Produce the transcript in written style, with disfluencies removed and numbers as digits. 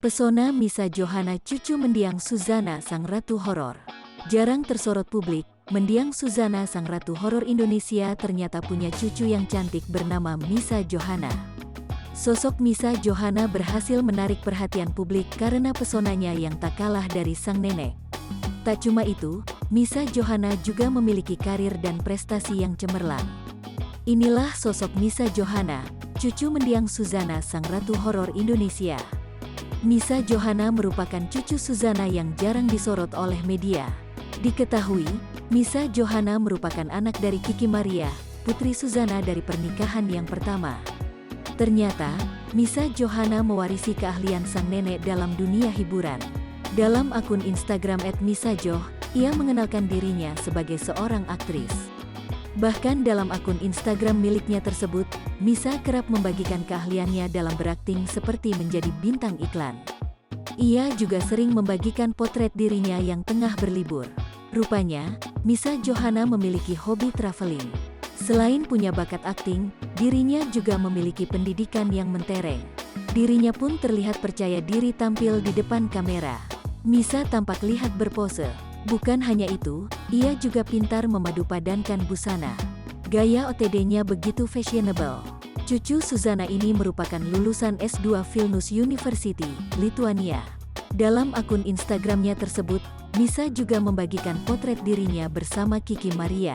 Pesona Misa Johana cucu mendiang Suzana sang ratu horor. Jarang tersorot publik, mendiang Suzana sang ratu horor Indonesia ternyata punya cucu yang cantik bernama Misa Johana. Sosok Misa Johana berhasil menarik perhatian publik karena pesonanya yang tak kalah dari sang nenek. Tak cuma itu, Misa Johana juga memiliki karir dan prestasi yang cemerlang. Inilah sosok Misa Johana, cucu mendiang Suzana sang ratu horor Indonesia. Misa Johana merupakan cucu Suzana yang jarang disorot oleh media. Diketahui, Misa Johana merupakan anak dari Kiki Maria, putri Suzana dari pernikahan yang pertama. Ternyata, Misa Johana mewarisi keahlian sang nenek dalam dunia hiburan. Dalam akun Instagram @misajoh, ia mengenalkan dirinya sebagai seorang aktris. Bahkan dalam akun Instagram miliknya tersebut, Misa kerap membagikan keahliannya dalam berakting seperti menjadi bintang iklan. Ia juga sering membagikan potret dirinya yang tengah berlibur. Rupanya, Misa Johana memiliki hobi traveling. Selain punya bakat akting, dirinya juga memiliki pendidikan yang mentereng. Dirinya pun terlihat percaya diri tampil di depan kamera. Misa tampak lihat berpose. Bukan hanya itu, ia juga pintar memadupadankan busana. Gaya OTD-nya begitu fashionable. Cucu Suzana ini merupakan lulusan S2 Vilnius University, Lithuania. Dalam akun Instagramnya tersebut, Misa juga membagikan potret dirinya bersama Kiki Maria.